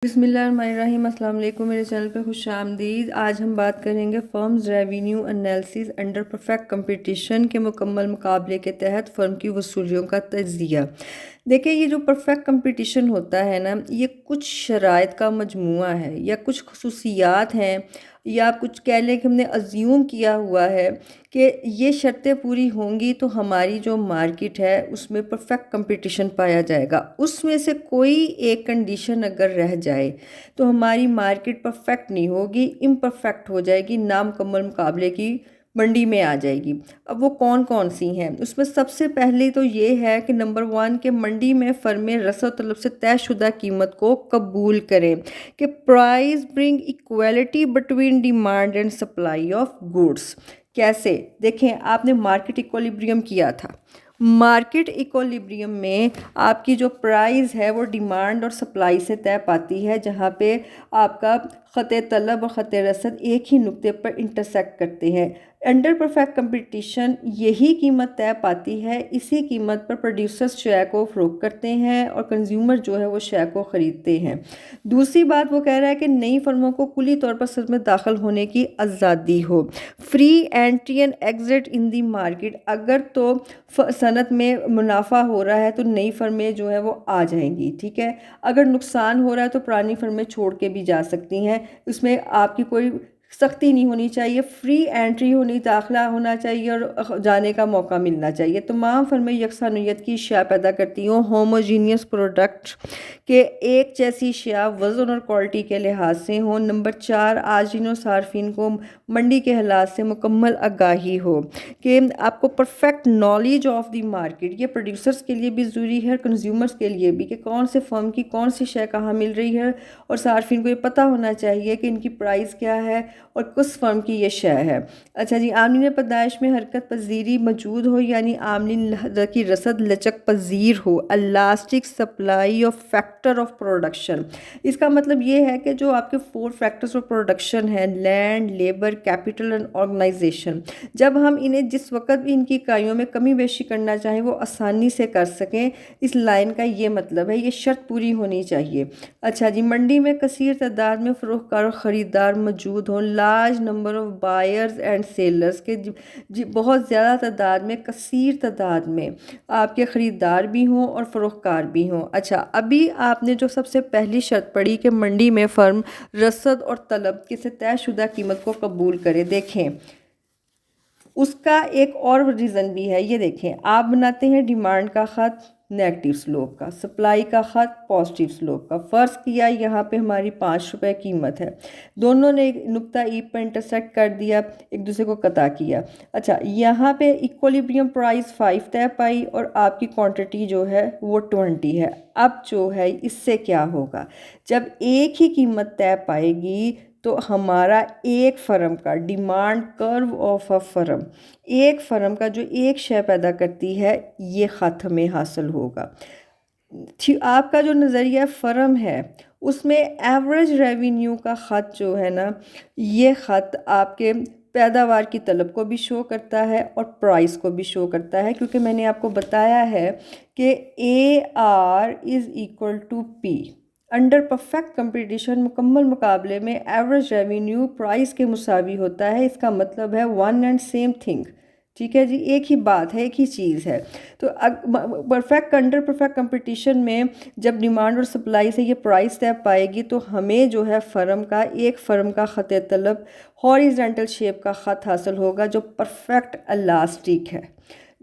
बिस्मिल्लाहिर्रहमानिर्रहीम। अस्सलाम वालेकुम। मेरे चैनल पे खुश आमदीद। आज हम बात करेंगे firms revenue analysis under perfect competition के मुकम्मल मुकाबले के तहत फ़र्म की वसूलियों का तज्ज़िया। देखिए, ये जो परफेक्ट कंपटीशन होता है ना, ये कुछ शराइत का मजमूआ है या कुछ खसूसियात हैं, या कुछ कह लें कि हमने अज्यूम किया हुआ है कि ये शर्तें पूरी होंगी तो हमारी जो मार्केट है उसमें परफेक्ट कंपटीशन पाया जाएगा। उसमें से कोई एक कंडीशन अगर रह जाए तो हमारी मार्केट परफेक्ट नहीं होगी, इम्परफेक्ट हो जाएगी, नामुकम्मल मुकाबले की मंडी में आ जाएगी। अब वो कौन कौन सी हैं, उसमें सबसे पहले तो ये है कि नंबर 1 के मंडी में फर्में रसद तलब से तयशुदा कीमत को कबूल करें कि price bring equality between demand and supply of goods. कैसे? देखें, आपने मार्केट इक्विलिब्रियम किया था। मार्केट इक्विलिब्रियम में आपकी जो प्राइस है वो डिमांड और सप्लाई से तय पाती है, जहाँ पे आपका ख़त तलब और ख़त रसद एक ही नुक्ते पर इंटरसेक्ट करते हैं। अंडर परफेक्ट कंपटीशन यही कीमत तय पाती है, इसी कीमत पर प्रोड्यूसर्स शेयर को फ़रोख्त करते हैं और कंज्यूमर जो है वो शेयर को ख़रीदते हैं। दूसरी बात वो कह रहा है कि नई फर्मों को कुली तौर पर सनत में दाखिल होने की आज़ादी हो, free entry and exit in the market. अगर तो सनत में मुनाफा हो रहा है तो नई फर्में जो है वो आ जाएंगी, ठीक है। अगर नुकसान हो रहा है तो पुरानी फर्में छोड़ के भी जा सकती हैं। इसमें आपकी कोई सख्ती नहीं होनी चाहिए, फ्री एंट्री होनी, दाखिला होना चाहिए और जाने का मौका मिलना चाहिए। तमाम फर्में यकसा नोयत की अशिया पैदा करती हों, होमोजीनियस प्रोडक्ट के एक जैसी अशिया वज़न और क्वालिटी के लिहाज से हों। नंबर 4, आजीन और सार्फिन को मंडी के हालात से मुकम्मल आगाही हो कि आपको perfect knowledge of the market. ये प्रोड्यूसर्स के लिए भी ज़रूरी है, कंज्यूमर्स के लिए भी, कि कौन से फर्म की कौन सी शय कहाँ मिल रही है, और सार्फिन को ये पता होना चाहिए कि इनकी प्राइस क्या है और किस फर्म की ये शय है। अच्छा जी, आमलीन पैदाइश में हरकत पजीरी मौजूद हो, यानी आमलीन की रसद लचक पजीर हो, elastic supply of factor of production. इसका मतलब ये है कि जो आपके 4 फैक्टर्स ऑफ प्रोडक्शन है, land, labour, capital and organisation, जब हम इन्हें जिस वक्त भी इनकी इकाइयों में कमी बेशी करना चाहें वो आसानी से कर सकें। इस लाइन का ये मतलब है, ये शर्त पूरी होनी चाहिए। अच्छा जी, मंडी में कसीर तादाद में फ़रोख्तकार और ख़रीदार मौजूद हों, large number of buyers and sellers के बहुत ज़्यादा तादाद में, कसीर तादाद में आपके ख़रीदार भी हों और फ़रोख्तकार भी हों। अच्छा, अभी आपने जो सबसे पहली शर्त पड़ी कि मंडी में फ़र्म रसद और तलब की से तयशुदा कीमत को कबूल करे, देखें उसका एक और रीज़न भी है। ये देखें, आप बनाते हैं डिमांड का ख़त नेगेटिव स्लोप का, सप्लाई का ख़त पॉजिटिव स्लोप का। फ़र्ज़ किया यहाँ पे हमारी 5 रुपए कीमत है, दोनों ने एक नुक्ता ई पर इंटरसेक्ट कर दिया, एक दूसरे को कता किया। अच्छा, यहाँ पे इक्विलिब्रियम प्राइस 5 तय पाई और आपकी क्वांटिटी जो है वो 20 है। अब जो है इससे क्या होगा, जब एक ही कीमत तय पाएगी तो हमारा एक फर्म का demand curve of a firm, एक फर्म का जो एक शय पैदा करती है, ये ख़त हमें हासिल होगा। आपका जो नज़रिया फ़र्म है उसमें एवरेज रेवेन्यू का ख़त जो है ना, ये ख़त आपके पैदावार की तलब को भी शो करता है और प्राइस को भी शो करता है, क्योंकि मैंने आपको बताया है कि AR=P। अंडर परफेक्ट कंपटीशन मुकम्मल मुकाबले में एवरेज रेवेन्यू प्राइस के मुसावी होता है। इसका मतलब है वन एंड सेम थिंग, ठीक है जी, एक ही बात है, एक ही चीज़ है। तो अंडर परफेक्ट कंपटीशन में जब डिमांड और सप्लाई से ये प्राइस तय पाएगी तो हमें जो है एक फ़र्म का ख़त तलब हॉरिजॉन्टल शेप का ख़त हासिल होगा जो परफेक्ट इलास्टिक है।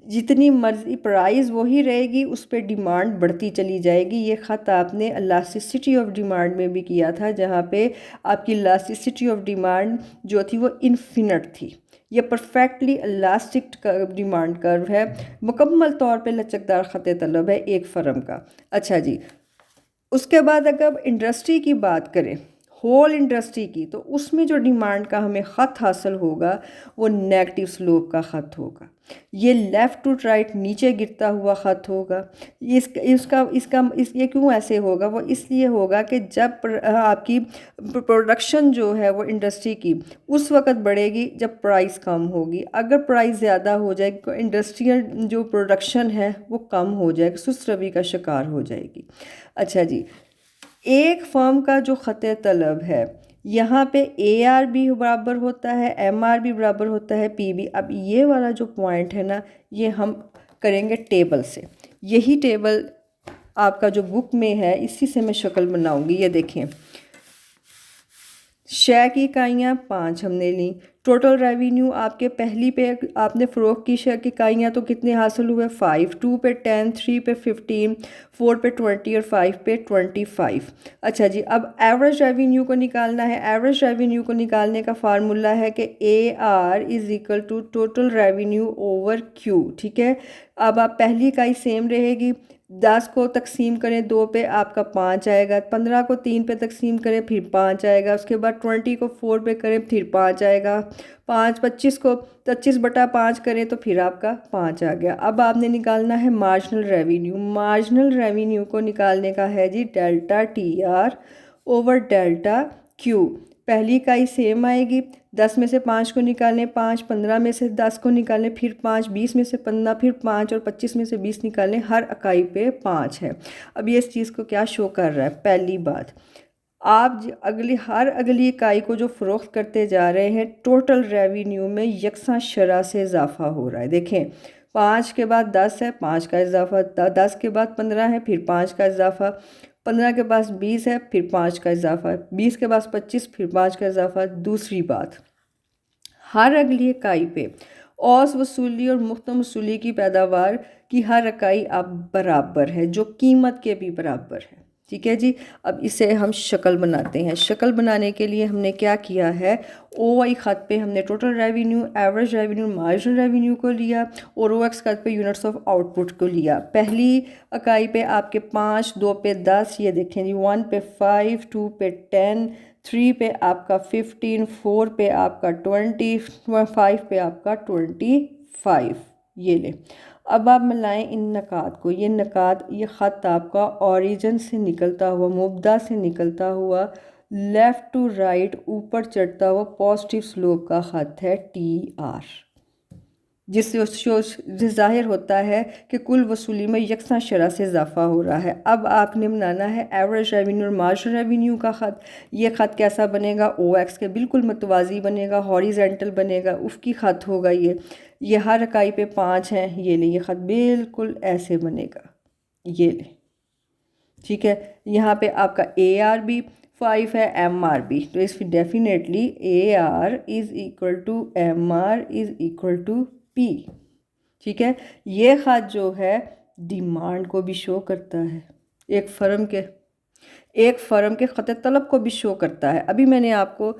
जितनी मर्जी प्राइस वही रहेगी, उस पर डिमांड बढ़ती चली जाएगी। ये ख़त आपने इलास्टिसिटी ऑफ डिमांड में भी किया था, जहाँ पे आपकी इलास्टिसिटी ऑफ डिमांड जो थी वो इन्फिनिट थी। ये परफेक्टली इलास्टिक डिमांड कर्व है, मुकम्मल तौर पे लचकदार ख़त तलब है एक फ़र्म का। अच्छा जी, उसके बाद अगर इंडस्ट्री की बात करें, होल इंडस्ट्री की, तो उसमें जो डिमांड का हमें ख़त हासिल होगा वो नेगेटिव स्लोप का ख़त होगा। ये लेफ़्ट टू राइट नीचे गिरता हुआ ख़त होगा। ये क्यों ऐसे होगा? वो इसलिए होगा कि जब आपकी प्रोडक्शन जो है वो इंडस्ट्री की उस वक़्त बढ़ेगी जब प्राइस कम होगी। अगर प्राइस ज़्यादा हो जाएगी तो इंडस्ट्रियल जो प्रोडक्शन है वो कम हो जाएगी, सुस्त रवि का शिकार हो जाएगी। अच्छा जी, एक फर्म का जो ख़त तलब है, यहाँ पे AR भी बराबर होता है, MR भी बराबर होता है PB। अब ये वाला जो पॉइंट है ना, ये हम करेंगे टेबल से। यही टेबल आपका जो बुक में है, इसी से मैं शक्ल बनाऊंगी। ये देखें, शय की इकाइयाँ 5 हमने ली। टोटल रेवेन्यू आपके पहली पे आपने फ़रोख्त की शय की इकाइयाँ तो कितने हासिल हुए 5, 2 पे 10, 3 पे 15, 4 पे 20 और 5 पे 25। अच्छा जी, अब एवरेज रेवेन्यू को निकालना है। एवरेज रेवेन्यू को निकालने का फार्मूला है कि AR is equal to total revenue over Q। ठीक है, अब आप पहली इकाई सेम रहेगी। 10 को तकसीम करें 2 पे, आपका 5 आएगा। 15 को 3 पे तकसीम करें, फिर 5 आएगा। उसके बाद 20 को 4 पे करें, फिर 5 आएगा। 25 को 25/5 करें तो फिर आपका 5 आ गया। अब आपने निकालना है मार्जिनल रेवेन्यू। मार्जिनल रेवेन्यू को निकालने का है जी delta TR over delta Q। पहली इकाई सेम आएगी। 10 में से 5 को निकालें 5, 15 में से 10 को निकालें फिर 5, 20 में से 15 फिर 5 और 25 में से 20 निकालें। हर इकाई पे 5 है। अब ये इस चीज़ को क्या शो कर रहा है? पहली बात, आप हर अगली इकाई को जो फ़रोख्त करते जा रहे हैं, टोटल रेवेन्यू में यकसा शरह से इजाफा हो रहा है। देखें, 5 के बाद 10 है, 5 का इजाफा, 10 के बाद 15 है, फिर 5 का इजाफा, 15 के पास 20 है, फिर 5 का इजाफा, 20 के पास 25, फिर 5 का इजाफा। दूसरी बात, हर अगली इकाई पे औस वसूली और मुख्तम वसूली की पैदावार की हर इकाई अब बराबर है, जो कीमत के भी बराबर है। ठीक है जी, अब इसे हम शक्ल बनाते हैं। शक्ल बनाने के लिए हमने क्या किया है, OI ख़त पे हमने total revenue, average revenue, marginal revenue को लिया और OX ख़त पे यूनिट्स ऑफ आउटपुट को लिया। पहली इकाई पे आपके 5, 2 पे 10, ये देखें जी, 1 पे 5, 2 पे 10, 3 पे आपका 15, 4 पे आपका 20, 5 पे आपका 25। ये ले, अब आप मिलाएं इन नकात को। ये नकात, ये ख़त आपका ओरिजिन से निकलता हुआ, मुब्दा से निकलता हुआ, लेफ़्ट टू राइट ऊपर चढ़ता हुआ पॉजिटिव स्लोप का ख़त है TR, जिससे ज़ाहिर होता है कि कुल वसूली में यकसा शरह से इजाफा हो रहा है। अब आपने बनाना है एवरेज रेवेन्यू और मार्जिनल रेवेन्यू का ख़त। ये ख़त कैसा बनेगा? OX के बिल्कुल मतवाजी बनेगा, हॉरिजेंटल बनेगा, उसकी ख़त होगा ये हर इकाई पे 5 हैं। ये ले, ये ख़त बिल्कुल ऐसे बनेगा। ये ले, ठीक है। यहाँ पे आपका AR भी 5 है, MR भी, तो इसमें definitely AR is equal to MR is equal to P। ठीक है, ये ख़त जो है डिमांड को भी शो करता है, एक फ़र्म के ख़त तलब को भी शो करता है। अभी मैंने आपको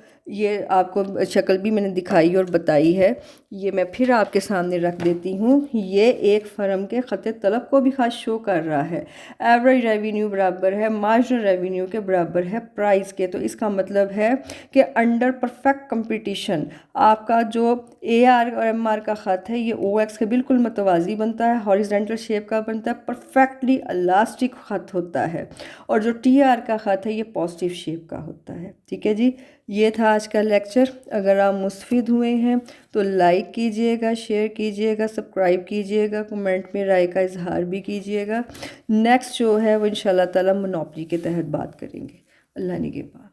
शक्ल भी मैंने दिखाई और बताई है, ये मैं फिर आपके सामने रख देती हूँ। ये एक फ़र्म के ख़त तलब को भी ख़ास शो कर रहा है। एवरेज रेवेन्यू बराबर है मार्जिनल रेवेन्यू के बराबर है प्राइस के। तो इसका मतलब है कि अंडर परफेक्ट कंपटीशन आपका जो AR और MR का ख़त है, ये OX के बिल्कुल मतवाजी बनता है, हॉरिजेंटल शेप का बनता है, परफेक्टली इलास्टिक ख़त होता है। और जो TR का ख़त है, ये पॉजिटिव शेप का होता है। ठीक है जी, ये था आज का लेक्चर। अगर आप मुस्तफ़िद हुए हैं तो लाइक कीजिएगा, शेयर कीजिएगा, सब्सक्राइब कीजिएगा, कमेंट में राय का इजहार भी कीजिएगा। नेक्स्ट जो है वो इंशाल्लाह ताला मोनोपोली के तहत बात करेंगे। अल्लाह निगहबान।